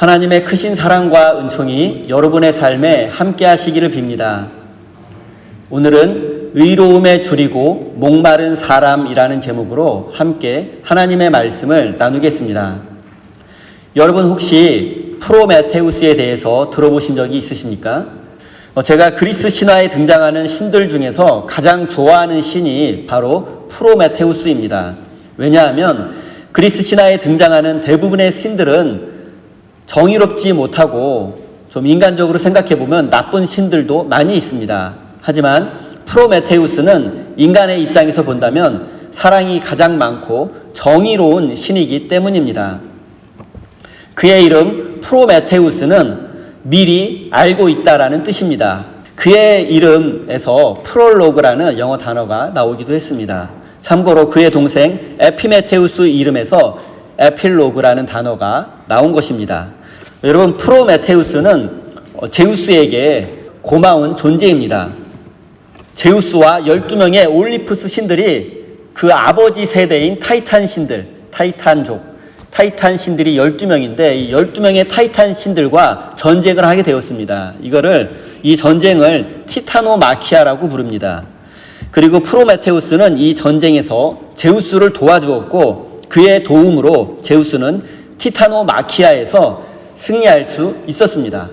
하나님의 크신 사랑과 은총이 여러분의 삶에 함께 하시기를 빕니다. 오늘은 의로움에 줄이고 목마른 사람이라는 제목으로 함께 하나님의 말씀을 나누겠습니다. 여러분 혹시 프로메테우스에 대해서 들어보신 적이 있으십니까? 제가 그리스 신화에 등장하는 신들 중에서 가장 좋아하는 신이 바로 프로메테우스입니다. 왜냐하면 그리스 신화에 등장하는 대부분의 신들은 정의롭지 못하고 좀 인간적으로 생각해보면 나쁜 신들도 많이 있습니다. 하지만 프로메테우스는 인간의 입장에서 본다면 사랑이 가장 많고 정의로운 신이기 때문입니다. 그의 이름 프로메테우스는 미리 알고 있다라는 뜻입니다. 그의 이름에서 프롤로그라는 영어 단어가 나오기도 했습니다. 참고로 그의 동생 에피메테우스 이름에서 에필로그라는 단어가 나온 것입니다. 여러분, 프로메테우스는 제우스에게 고마운 존재입니다. 제우스와 12명의 올림푸스 신들이 그 아버지 세대인 타이탄 신들, 타이탄 신들이 12명인데 이 12명의 타이탄 신들과 전쟁을 하게 되었습니다. 이 전쟁을 티타노마키아라고 부릅니다. 그리고 프로메테우스는 이 전쟁에서 제우스를 도와주었고 그의 도움으로 제우스는 티타노마키아에서 승리할 수 있었습니다.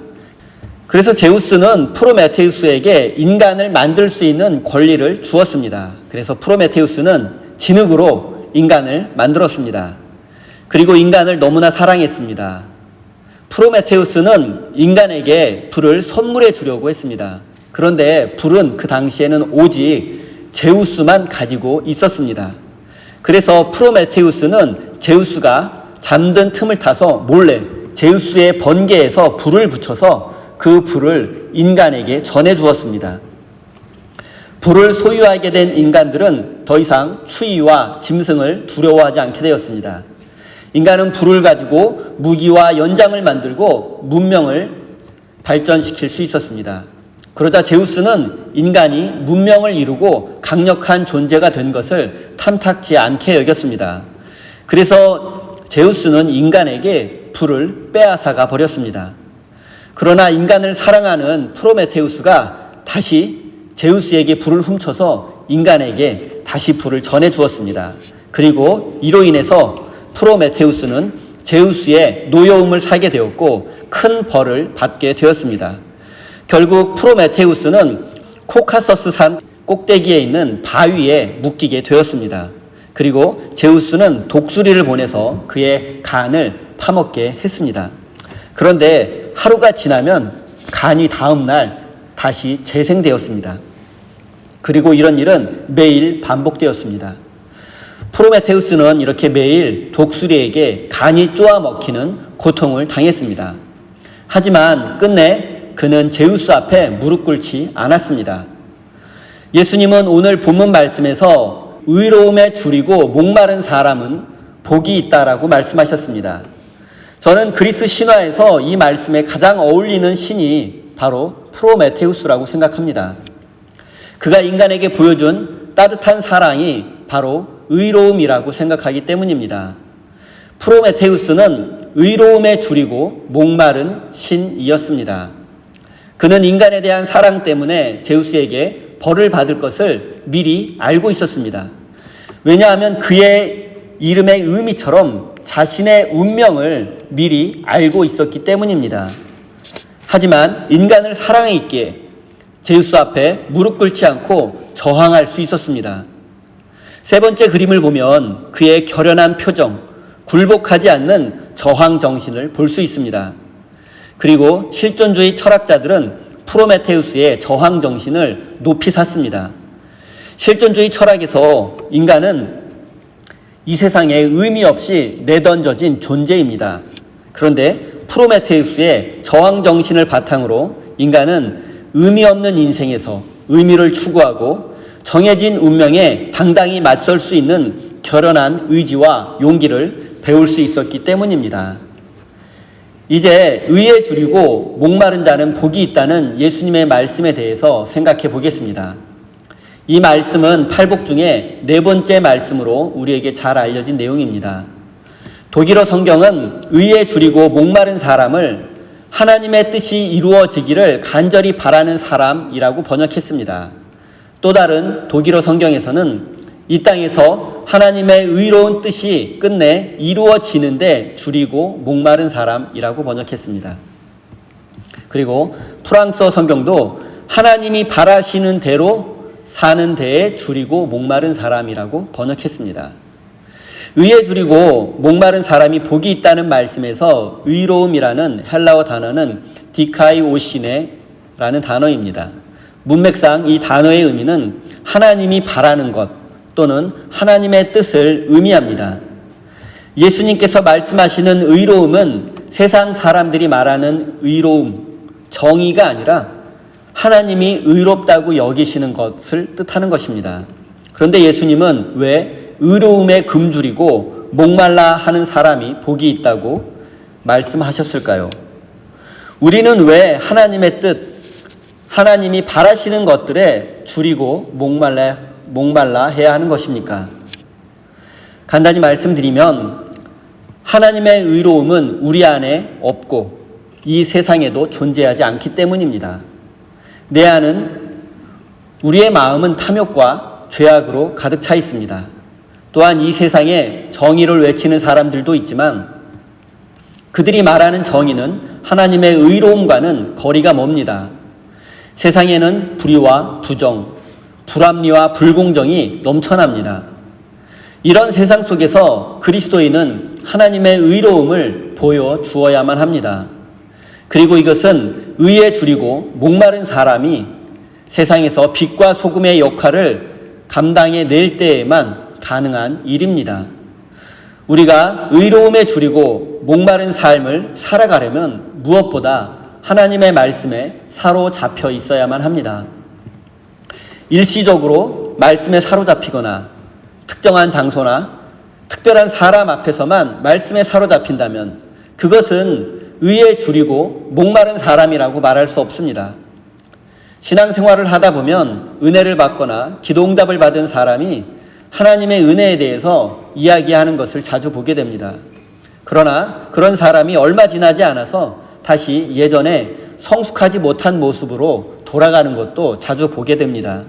그래서 제우스는 프로메테우스에게 인간을 만들 수 있는 권리를 주었습니다. 그래서 프로메테우스는 진흙으로 인간을 만들었습니다. 그리고 인간을 너무나 사랑했습니다. 프로메테우스는 인간에게 불을 선물해 주려고 했습니다. 그런데 불은 그 당시에는 오직 제우스만 가지고 있었습니다. 그래서 프로메테우스는 제우스가 잠든 틈을 타서 몰래 제우스의 번개에서 불을 붙여서 그 불을 인간에게 전해 주었습니다. 불을 소유하게 된 인간들은 더 이상 추위와 짐승을 두려워하지 않게 되었습니다. 인간은 불을 가지고 무기와 연장을 만들고 문명을 발전시킬 수 있었습니다. 그러자 제우스는 인간이 문명을 이루고 강력한 존재가 된 것을 탐탁지 않게 여겼습니다. 그래서 제우스는 인간에게 불을 빼앗아가 버렸습니다. 그러나 인간을 사랑하는 프로메테우스가 다시 제우스에게 불을 훔쳐서 인간에게 다시 불을 전해 주었습니다. 그리고 이로 인해서 프로메테우스는 제우스의 노여움을 사게 되었고 큰 벌을 받게 되었습니다. 결국 프로메테우스는 코카서스 산 꼭대기에 있는 바위에 묶이게 되었습니다. 그리고 제우스는 독수리를 보내서 그의 간을 파먹게 했습니다. 그런데 하루가 지나면 간이 다음 날 다시 재생되었습니다. 그리고 이런 일은 매일 반복되었습니다. 프로메테우스는 이렇게 매일 독수리에게 간이 쪼아 먹히는 고통을 당했습니다. 하지만 끝내 그는 제우스 앞에 무릎 꿇지 않았습니다. 예수님은 오늘 본문 말씀에서 의로움에 줄이고 목마른 사람은 복이 있다라고 말씀하셨습니다. 저는 그리스 신화에서 이 말씀에 가장 어울리는 신이 바로 프로메테우스라고 생각합니다. 그가 인간에게 보여준 따뜻한 사랑이 바로 의로움이라고 생각하기 때문입니다. 프로메테우스는 의로움에 줄이고 목마른 신이었습니다. 그는 인간에 대한 사랑 때문에 제우스에게 벌을 받을 것을 미리 알고 있었습니다. 왜냐하면 그의 이름의 의미처럼 자신의 운명을 미리 알고 있었기 때문입니다. 하지만 인간을 사랑했기에 제우스 앞에 무릎 꿇지 않고 저항할 수 있었습니다. 세 번째 그림을 보면 그의 결연한 표정, 굴복하지 않는 저항 정신을 볼 수 있습니다. 그리고 실존주의 철학자들은 프로메테우스의 저항 정신을 높이 샀습니다. 실존주의 철학에서 인간은 이 세상에 의미 없이 내던져진 존재입니다. 그런데 프로메테우스의 저항 정신을 바탕으로 인간은 의미 없는 인생에서 의미를 추구하고 정해진 운명에 당당히 맞설 수 있는 결연한 의지와 용기를 배울 수 있었기 때문입니다. 이제 의에 줄이고 목마른 자는 복이 있다는 예수님의 말씀에 대해서 생각해 보겠습니다. 이 말씀은 팔복 중에 네 번째 말씀으로 우리에게 잘 알려진 내용입니다. 독일어 성경은 의에 줄이고 목마른 사람을 하나님의 뜻이 이루어지기를 간절히 바라는 사람이라고 번역했습니다. 또 다른 독일어 성경에서는 이 땅에서 하나님의 의로운 뜻이 끝내 이루어지는데 줄이고 목마른 사람이라고 번역했습니다. 그리고 프랑스어 성경도 하나님이 바라시는 대로 사는 데에 줄이고 목마른 사람이라고 번역했습니다. 의에 줄이고 목마른 사람이 복이 있다는 말씀에서 의로움이라는 헬라어 단어는 디카이오시네라는 단어입니다. 문맥상 이 단어의 의미는 하나님이 바라는 것 또는 하나님의 뜻을 의미합니다. 예수님께서 말씀하시는 의로움은 세상 사람들이 말하는 의로움, 정의가 아니라 하나님이 의롭다고 여기시는 것을 뜻하는 것입니다. 그런데 예수님은 왜 의로움에 굶주리고 목말라 하는 사람이 복이 있다고 말씀하셨을까요? 우리는 왜 하나님의 뜻, 하나님이 바라시는 것들에 줄이고 목말라 해야 하는 것입니까? 간단히 말씀드리면 하나님의 의로움은 우리 안에 없고 이 세상에도 존재하지 않기 때문입니다. 내 안은 우리의 마음은 탐욕과 죄악으로 가득 차 있습니다. 또한 이 세상에 정의를 외치는 사람들도 있지만 그들이 말하는 정의는 하나님의 의로움과는 거리가 멉니다. 세상에는 불의와 부정, 불합리와 불공정이 넘쳐납니다. 이런 세상 속에서 그리스도인은 하나님의 의로움을 보여주어야만 합니다. 그리고 이것은 의에 줄이고 목마른 사람이 세상에서 빛과 소금의 역할을 감당해낼 때에만 가능한 일입니다. 우리가 의로움에 줄이고 목마른 삶을 살아가려면 무엇보다 하나님의 말씀에 사로잡혀 있어야만 합니다. 일시적으로 말씀에 사로잡히거나 특정한 장소나 특별한 사람 앞에서만 말씀에 사로잡힌다면 그것은 의에 줄이고 목마른 사람이라고 말할 수 없습니다. 신앙생활을 하다 보면 은혜를 받거나 기도응답을 받은 사람이 하나님의 은혜에 대해서 이야기하는 것을 자주 보게 됩니다. 그러나 그런 사람이 얼마 지나지 않아서 다시 예전에 성숙하지 못한 모습으로 돌아가는 것도 자주 보게 됩니다.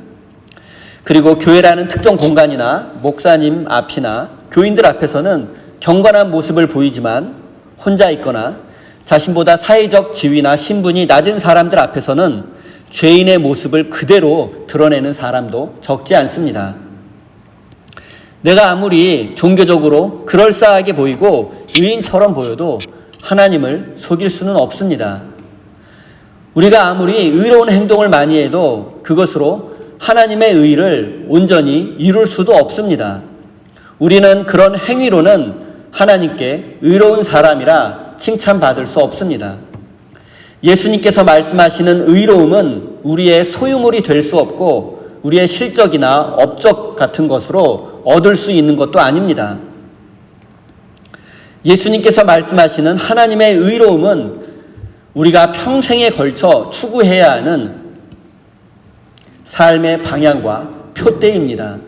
그리고 교회라는 특정 공간이나 목사님 앞이나 교인들 앞에서는 경건한 모습을 보이지만 혼자 있거나 자신보다 사회적 지위나 신분이 낮은 사람들 앞에서는 죄인의 모습을 그대로 드러내는 사람도 적지 않습니다. 내가 아무리 종교적으로 그럴싸하게 보이고 의인처럼 보여도 하나님을 속일 수는 없습니다. 우리가 아무리 의로운 행동을 많이 해도 그것으로 하나님의 의를 온전히 이룰 수도 없습니다. 우리는 그런 행위로는 하나님께 의로운 사람이라 칭찬받을 수 없습니다. 예수님께서 말씀하시는 의로움은 우리의 소유물이 될 수 없고 우리의 실적이나 업적 같은 것으로 얻을 수 있는 것도 아닙니다. 예수님께서 말씀하시는 하나님의 의로움은 우리가 평생에 걸쳐 추구해야 하는 삶의 방향과 표대입니다.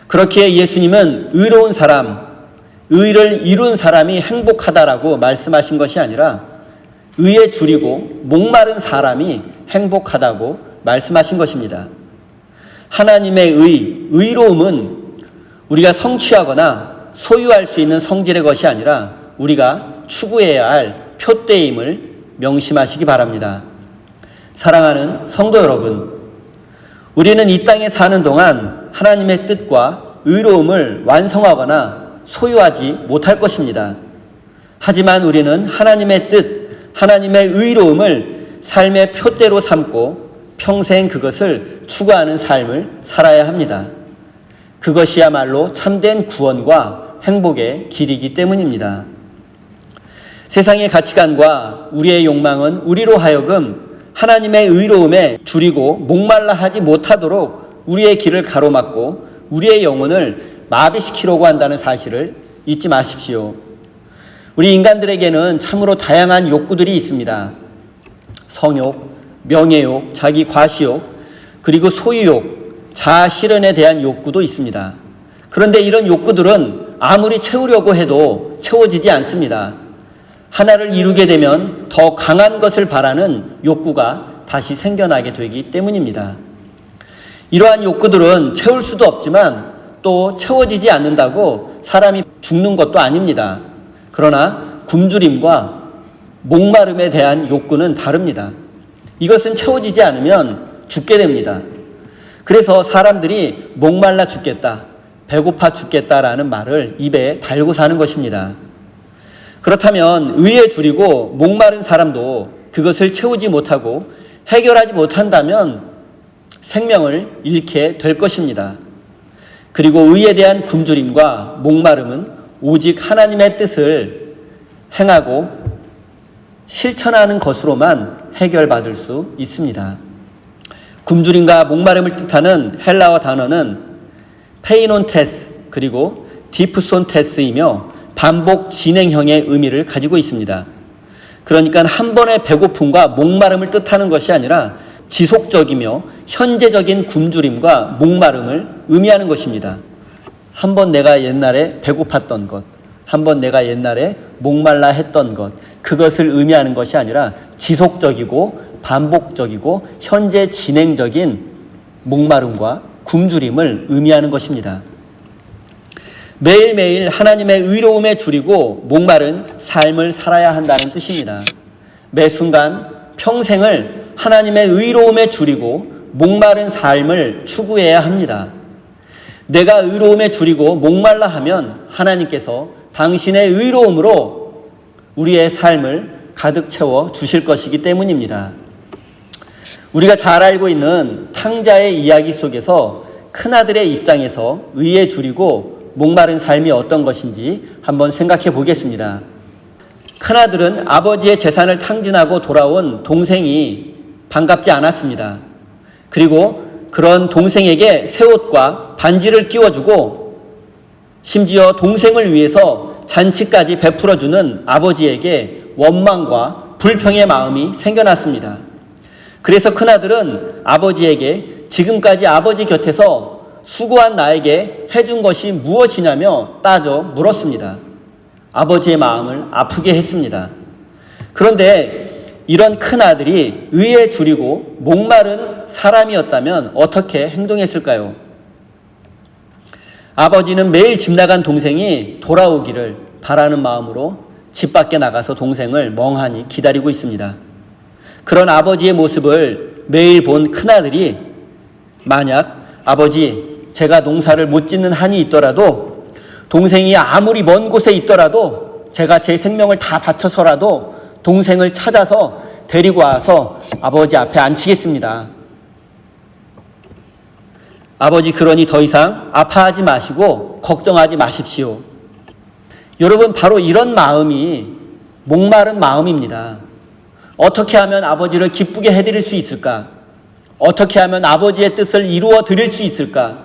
그렇기에 예수님은 의로운 사람, 의를 이룬 사람이 행복하다라고 말씀하신 것이 아니라 의에 줄이고 목마른 사람이 행복하다고 말씀하신 것입니다. 하나님의 의로움은 우리가 성취하거나 소유할 수 있는 성질의 것이 아니라 우리가 추구해야 할 표대임을 명심하시기 바랍니다. 사랑하는 성도 여러분, 우리는 이 땅에 사는 동안 하나님의 뜻과 의로움을 완성하거나 소유하지 못할 것입니다. 하지만 우리는 하나님의 뜻, 하나님의 의로움을 삶의 표대로 삼고 평생 그것을 추구하는 삶을 살아야 합니다. 그것이야말로 참된 구원과 행복의 길이기 때문입니다. 세상의 가치관과 우리의 욕망은 우리로 하여금 하나님의 의로움에 줄이고 목말라 하지 못하도록 우리의 길을 가로막고 우리의 영혼을 마비시키려고 한다는 사실을 잊지 마십시오. 우리 인간들에게는 참으로 다양한 욕구들이 있습니다. 성욕, 명예욕, 자기 과시욕, 그리고 소유욕, 자아 실현에 대한 욕구도 있습니다. 그런데 이런 욕구들은 아무리 채우려고 해도 채워지지 않습니다. 하나를 이루게 되면 더 강한 것을 바라는 욕구가 다시 생겨나게 되기 때문입니다. 이러한 욕구들은 채울 수도 없지만 또 채워지지 않는다고 사람이 죽는 것도 아닙니다. 그러나 굶주림과 목마름에 대한 욕구는 다릅니다. 이것은 채워지지 않으면 죽게 됩니다. 그래서 사람들이 목말라 죽겠다, 배고파 죽겠다라는 말을 입에 달고 사는 것입니다. 그렇다면 의에 줄이고 목마른 사람도 그것을 채우지 못하고 해결하지 못한다면 생명을 잃게 될 것입니다. 그리고 의에 대한 굶주림과 목마름은 오직 하나님의 뜻을 행하고 실천하는 것으로만 해결받을 수 있습니다. 굶주림과 목마름을 뜻하는 헬라어 단어는 페이논테스 그리고 디프손테스이며 반복 진행형의 의미를 가지고 있습니다. 그러니까 한 번의 배고픔과 목마름을 뜻하는 것이 아니라 지속적이며 현재적인 굶주림과 목마름을 의미하는 것입니다. 한 번 내가 옛날에 배고팠던 것, 한 번 내가 옛날에 목말라 했던 것, 그것을 의미하는 것이 아니라 지속적이고 반복적이고 현재 진행적인 목마름과 굶주림을 의미하는 것입니다. 매일매일 하나님의 의로움에 줄이고 목마른 삶을 살아야 한다는 뜻입니다. 매 순간 평생을 하나님의 의로움에 줄이고 목마른 삶을 추구해야 합니다. 내가 의로움에 줄이고 목말라 하면 하나님께서 당신의 의로움으로 우리의 삶을 가득 채워 주실 것이기 때문입니다. 우리가 잘 알고 있는 탕자의 이야기 속에서 큰아들의 입장에서 의에 줄이고 목마른 삶이 어떤 것인지 한번 생각해 보겠습니다. 큰아들은 아버지의 재산을 탕진하고 돌아온 동생이 반갑지 않았습니다. 그리고 그런 동생에게 새 옷과 반지를 끼워주고 심지어 동생을 위해서 잔치까지 베풀어주는 아버지에게 원망과 불평의 마음이 생겨났습니다. 그래서 큰아들은 아버지에게 지금까지 아버지 곁에서 수고한 나에게 해준 것이 무엇이냐며 따져 물었습니다. 아버지의 마음을 아프게 했습니다. 그런데 이런 큰아들이 의에 줄이고 목마른 사람이었다면 어떻게 행동했을까요? 아버지는 매일 집 나간 동생이 돌아오기를 바라는 마음으로 집 밖에 나가서 동생을 멍하니 기다리고 있습니다. 그런 아버지의 모습을 매일 본 큰아들이 만약 아버지, 제가 농사를 못 짓는 한이 있더라도 동생이 아무리 먼 곳에 있더라도 제가 제 생명을 다 바쳐서라도 동생을 찾아서 데리고 와서 아버지 앞에 앉히겠습니다. 아버지 그러니 더 이상 아파하지 마시고 걱정하지 마십시오. 여러분 바로 이런 마음이 목마른 마음입니다. 어떻게 하면 아버지를 기쁘게 해드릴 수 있을까? 어떻게 하면 아버지의 뜻을 이루어 드릴 수 있을까?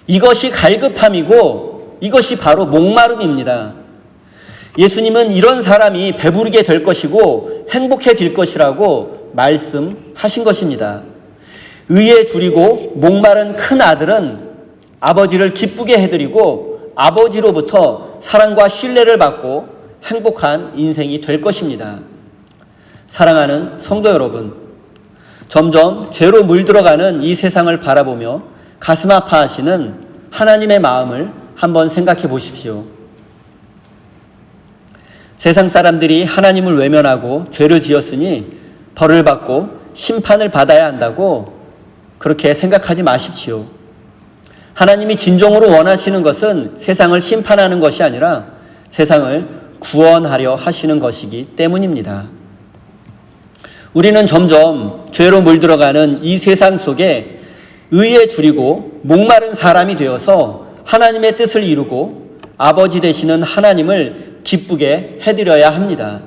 이것이 갈급함이고 이것이 바로 목마름입니다. 예수님은 이런 사람이 배부르게 될 것이고 행복해질 것이라고 말씀하신 것입니다. 의에 줄이고 목마른 큰 아들은 아버지를 기쁘게 해드리고 아버지로부터 사랑과 신뢰를 받고 행복한 인생이 될 것입니다. 사랑하는 성도 여러분, 점점 죄로 물들어가는 이 세상을 바라보며 가슴 아파하시는 하나님의 마음을 한번 생각해 보십시오. 세상 사람들이 하나님을 외면하고 죄를 지었으니 벌을 받고 심판을 받아야 한다고 그렇게 생각하지 마십시오. 하나님이 진정으로 원하시는 것은 세상을 심판하는 것이 아니라 세상을 구원하려 하시는 것이기 때문입니다. 우리는 점점 죄로 물들어가는 이 세상 속에 의에 줄이고 목마른 사람이 되어서 하나님의 뜻을 이루고 아버지 되시는 하나님을 기쁘게 해드려야 합니다.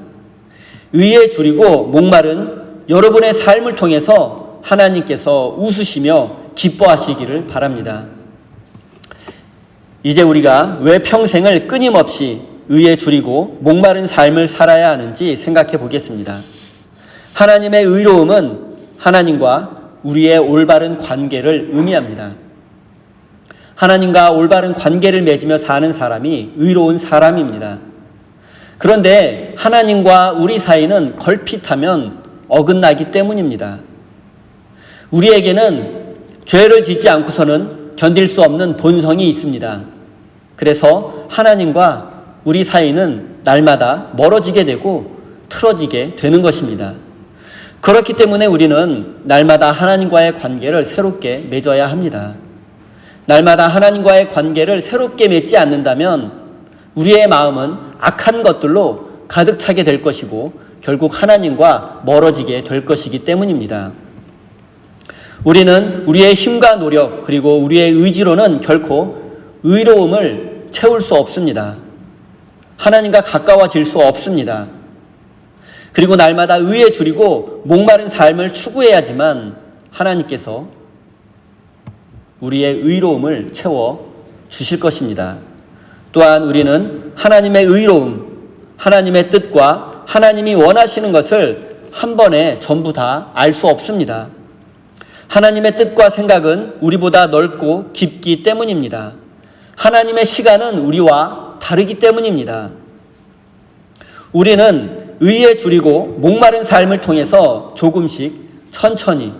의에 줄이고 목마른 여러분의 삶을 통해서 하나님께서 웃으시며 기뻐하시기를 바랍니다. 이제 우리가 왜 평생을 끊임없이 의에 줄이고 목마른 삶을 살아야 하는지 생각해 보겠습니다. 하나님의 의로움은 하나님과 우리의 올바른 관계를 의미합니다. 하나님과 올바른 관계를 맺으며 사는 사람이 의로운 사람입니다. 그런데 하나님과 우리 사이는 걸핏하면 어긋나기 때문입니다. 우리에게는 죄를 짓지 않고서는 견딜 수 없는 본성이 있습니다. 그래서 하나님과 우리 사이는 날마다 멀어지게 되고 틀어지게 되는 것입니다. 그렇기 때문에 우리는 날마다 하나님과의 관계를 새롭게 맺어야 합니다. 날마다 하나님과의 관계를 새롭게 맺지 않는다면 우리의 마음은 악한 것들로 가득 차게 될 것이고 결국 하나님과 멀어지게 될 것이기 때문입니다. 우리는 우리의 힘과 노력 그리고 우리의 의지로는 결코 의로움을 채울 수 없습니다. 하나님과 가까워질 수 없습니다. 그리고 날마다 의에 줄이고 목마른 삶을 추구해야지만 하나님께서 우리의 의로움을 채워 주실 것입니다. 또한 우리는 하나님의 의로움, 하나님의 뜻과 하나님이 원하시는 것을 한 번에 전부 다 알 수 없습니다. 하나님의 뜻과 생각은 우리보다 넓고 깊기 때문입니다. 하나님의 시간은 우리와 다르기 때문입니다. 우리는 의에 줄이고 목마른 삶을 통해서 조금씩 천천히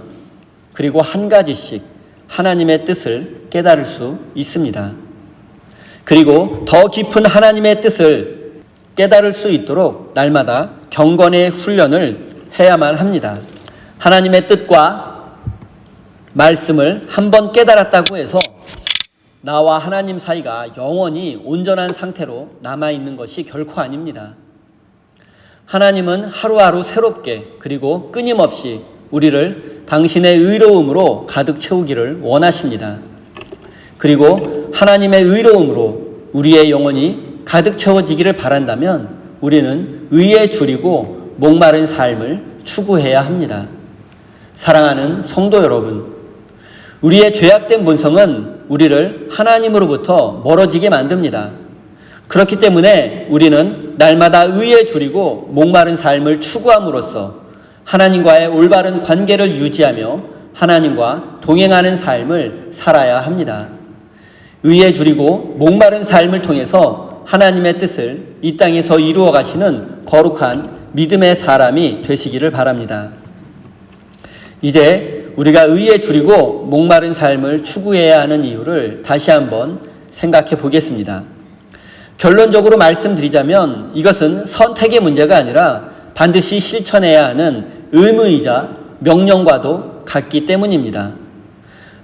그리고 한 가지씩 하나님의 뜻을 깨달을 수 있습니다. 그리고 더 깊은 하나님의 뜻을 깨달을 수 있도록 날마다 경건의 훈련을 해야만 합니다. 하나님의 뜻과 말씀을 한번 깨달았다고 해서 나와 하나님 사이가 영원히 온전한 상태로 남아있는 것이 결코 아닙니다. 하나님은 하루하루 새롭게 그리고 끊임없이 우리를 당신의 의로움으로 가득 채우기를 원하십니다. 그리고 하나님의 의로움으로 우리의 영혼이 가득 채워지기를 바란다면 우리는 의에 줄이고 목마른 삶을 추구해야 합니다. 사랑하는 성도 여러분, 우리의 죄악된 본성은 우리를 하나님으로부터 멀어지게 만듭니다. 그렇기 때문에 우리는 날마다 의에 줄이고 목마른 삶을 추구함으로써 하나님과의 올바른 관계를 유지하며 하나님과 동행하는 삶을 살아야 합니다. 의에 줄이고 목마른 삶을 통해서 하나님의 뜻을 이 땅에서 이루어 가시는 거룩한 믿음의 사람이 되시기를 바랍니다. 이제 우리가 의에 줄이고 목마른 삶을 추구해야 하는 이유를 다시 한번 생각해 보겠습니다. 결론적으로 말씀드리자면 이것은 선택의 문제가 아니라 반드시 실천해야 하는 의무이자 명령과도 같기 때문입니다.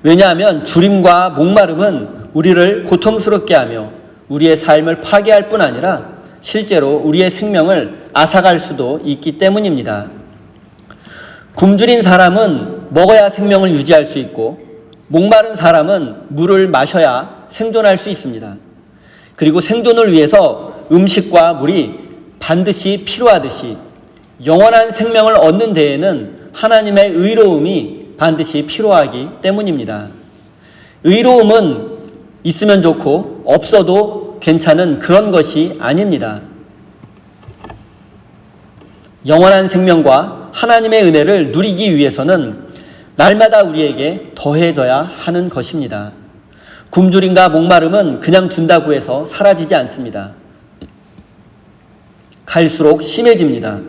왜냐하면 줄임과 목마름은 우리를 고통스럽게 하며 우리의 삶을 파괴할 뿐 아니라 실제로 우리의 생명을 앗아갈 수도 있기 때문입니다. 굶주린 사람은 먹어야 생명을 유지할 수 있고 목마른 사람은 물을 마셔야 생존할 수 있습니다. 그리고 생존을 위해서 음식과 물이 반드시 필요하듯이 영원한 생명을 얻는 데에는 하나님의 의로움이 반드시 필요하기 때문입니다. 의로움은 있으면 좋고 없어도 괜찮은 그런 것이 아닙니다. 영원한 생명과 하나님의 은혜를 누리기 위해서는 날마다 우리에게 더해져야 하는 것입니다. 굶주림과 목마름은 그냥 둔다고 해서 사라지지 않습니다. 갈수록 심해집니다.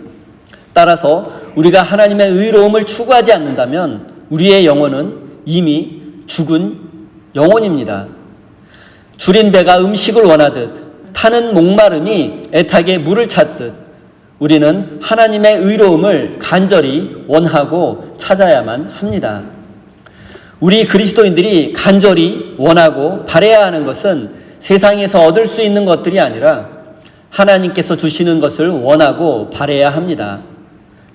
따라서 우리가 하나님의 의로움을 추구하지 않는다면 우리의 영혼은 이미 죽은 영혼입니다. 줄인 배가 음식을 원하듯 타는 목마름이 애타게 물을 찾듯 우리는 하나님의 의로움을 간절히 원하고 찾아야만 합니다. 우리 그리스도인들이 간절히 원하고 바라야 하는 것은 세상에서 얻을 수 있는 것들이 아니라 하나님께서 주시는 것을 원하고 바라야 합니다.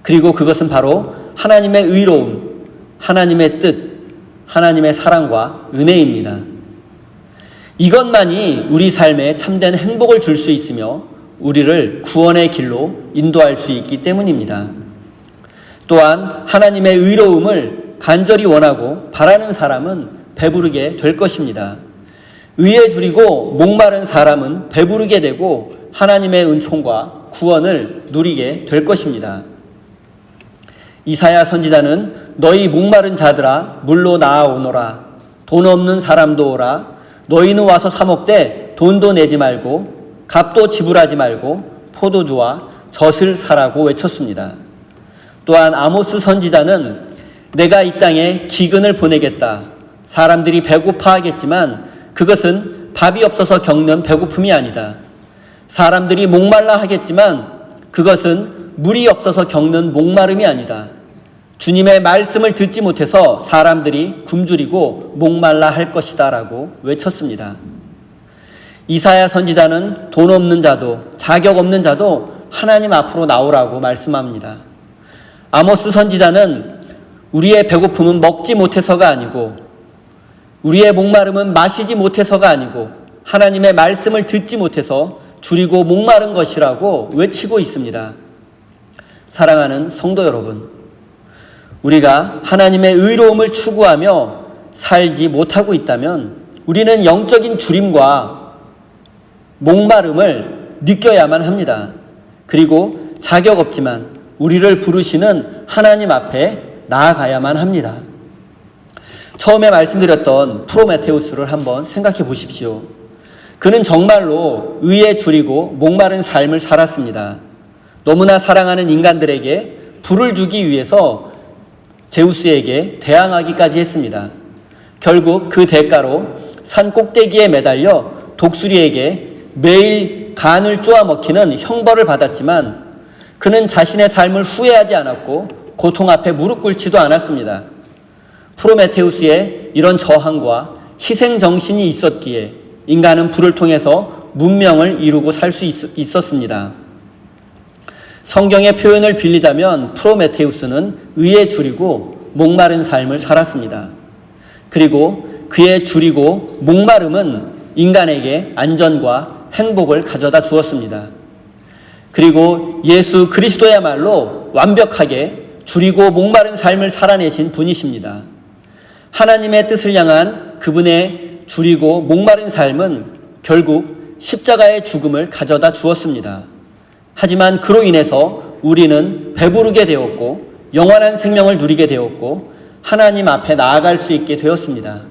그리고 그것은 바로 하나님의 의로움, 하나님의 뜻, 하나님의 사랑과 은혜입니다. 이것만이 우리 삶에 참된 행복을 줄 수 있으며 우리를 구원의 길로 인도할 수 있기 때문입니다. 또한 하나님의 의로움을 간절히 원하고 바라는 사람은 배부르게 될 것입니다. 의에 줄이고 목마른 사람은 배부르게 되고 하나님의 은총과 구원을 누리게 될 것입니다. 이사야 선지자는 너희 목마른 자들아 물로 나아오너라. 돈 없는 사람도 오라. 너희는 와서 사 먹되 돈도 내지 말고 값도 지불하지 말고 포도주와 젖을 사라고 외쳤습니다. 또한 아모스 선지자는 내가 이 땅에 기근을 보내겠다. 사람들이 배고파하겠지만 그것은 밥이 없어서 겪는 배고픔이 아니다. 사람들이 목말라 하겠지만 그것은 물이 없어서 겪는 목마름이 아니다. 주님의 말씀을 듣지 못해서 사람들이 굶주리고 목말라 할 것이다 라고 외쳤습니다. 이사야 선지자는 돈 없는 자도 자격 없는 자도 하나님 앞으로 나오라고 말씀합니다. 아모스 선지자는 우리의 배고픔은 먹지 못해서가 아니고 우리의 목마름은 마시지 못해서가 아니고 하나님의 말씀을 듣지 못해서 줄이고 목마른 것이라고 외치고 있습니다. 사랑하는 성도 여러분, 우리가 하나님의 의로움을 추구하며 살지 못하고 있다면 우리는 영적인 주림과 목마름을 느껴야만 합니다. 그리고 자격 없지만 우리를 부르시는 하나님 앞에 나아가야만 합니다. 처음에 말씀드렸던 프로메테우스를 한번 생각해 보십시오. 그는 정말로 의에 줄이고 목마른 삶을 살았습니다. 너무나 사랑하는 인간들에게 불을 주기 위해서 제우스에게 대항하기까지 했습니다. 결국 그 대가로 산 꼭대기에 매달려 독수리에게 매일 간을 쪼아 먹히는 형벌을 받았지만 그는 자신의 삶을 후회하지 않았고 고통 앞에 무릎 꿇지도 않았습니다. 프로메테우스의 이런 저항과 희생 정신이 있었기에 인간은 불을 통해서 문명을 이루고 살 수 있었습니다. 성경의 표현을 빌리자면 프로메테우스는 의에 줄이고 목마른 삶을 살았습니다. 그리고 그의 줄이고 목마름은 인간에게 안전과 행복을 가져다 주었습니다. 그리고 예수 그리스도야말로 완벽하게 줄이고 목마른 삶을 살아내신 분이십니다. 하나님의 뜻을 향한 그분의 줄이고 목마른 삶은 결국 십자가의 죽음을 가져다 주었습니다. 하지만 그로 인해서 우리는 배부르게 되었고 영원한 생명을 누리게 되었고 하나님 앞에 나아갈 수 있게 되었습니다.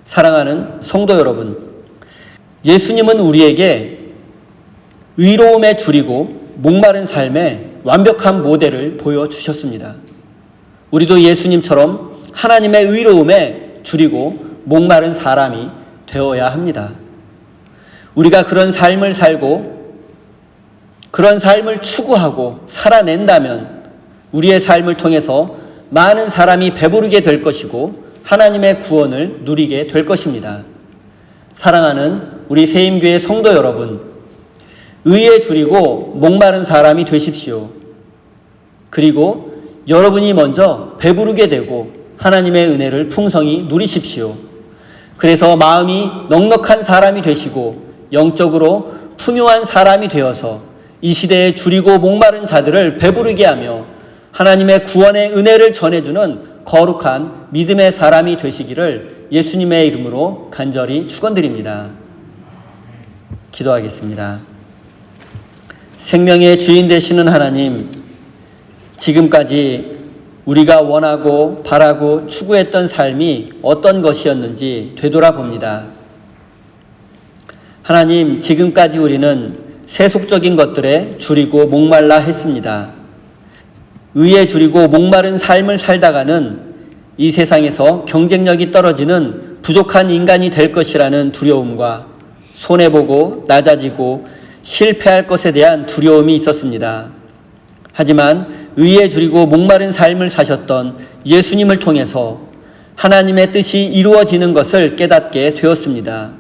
사랑하는 성도 여러분, 예수님은 우리에게 의로움에 줄이고 목마른 삶의 완벽한 모델을 보여주셨습니다. 우리도 예수님처럼 하나님의 의로움에 줄이고 목마른 사람이 되어야 합니다. 우리가 그런 삶을 살고 그런 삶을 추구하고 살아낸다면 우리의 삶을 통해서 많은 사람이 배부르게 될 것이고 하나님의 구원을 누리게 될 것입니다. 사랑하는 우리 세임교회 성도 여러분, 의에 줄이고 목마른 사람이 되십시오. 그리고 여러분이 먼저 배부르게 되고 하나님의 은혜를 풍성히 누리십시오. 그래서 마음이 넉넉한 사람이 되시고 영적으로 풍요한 사람이 되어서 이 시대에 줄이고 목마른 자들을 배부르게 하며 하나님의 구원의 은혜를 전해주는 거룩한 믿음의 사람이 되시기를 예수님의 이름으로 간절히 축원드립니다. 기도하겠습니다. 생명의 주인 되시는 하나님, 지금까지 우리가 원하고 바라고 추구했던 삶이 어떤 것이었는지 되돌아봅니다. 하나님, 지금까지 우리는 세속적인 것들에 줄이고 목말라 했습니다. 의에 줄이고 목마른 삶을 살다가는 이 세상에서 경쟁력이 떨어지는 부족한 인간이 될 것이라는 두려움과 손해보고 낮아지고 실패할 것에 대한 두려움이 있었습니다. 하지만 의에 줄이고 목마른 삶을 사셨던 예수님을 통해서 하나님의 뜻이 이루어지는 것을 깨닫게 되었습니다.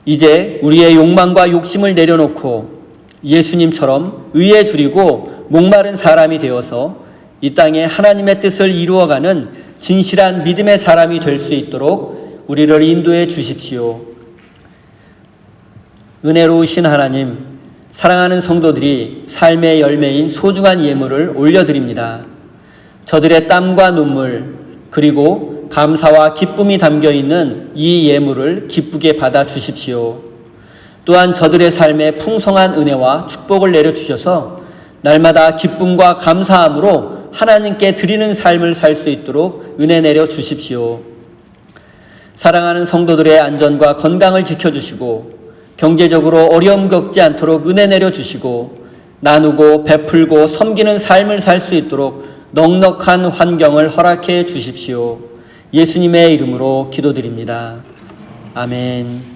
이제 우리의 욕망과 욕심을 내려놓고 예수님처럼 의에 줄이고 목마른 사람이 되어서 이 땅에 하나님의 뜻을 이루어가는 진실한 믿음의 사람이 될 수 있도록 우리를 인도해 주십시오. 은혜로우신 하나님, 사랑하는 성도들이 삶의 열매인 소중한 예물을 올려드립니다. 저들의 땀과 눈물 그리고 감사와 기쁨이 담겨있는 이 예물을 기쁘게 받아 주십시오. 또한 저들의 삶에 풍성한 은혜와 축복을 내려주셔서 날마다 기쁨과 감사함으로 하나님께 드리는 삶을 살 수 있도록 은혜 내려 주십시오. 사랑하는 성도들의 안전과 건강을 지켜주시고 경제적으로 어려움 겪지 않도록 은혜 내려주시고 나누고 베풀고 섬기는 삶을 살 수 있도록 넉넉한 환경을 허락해 주십시오. 예수님의 이름으로 기도드립니다. 아멘.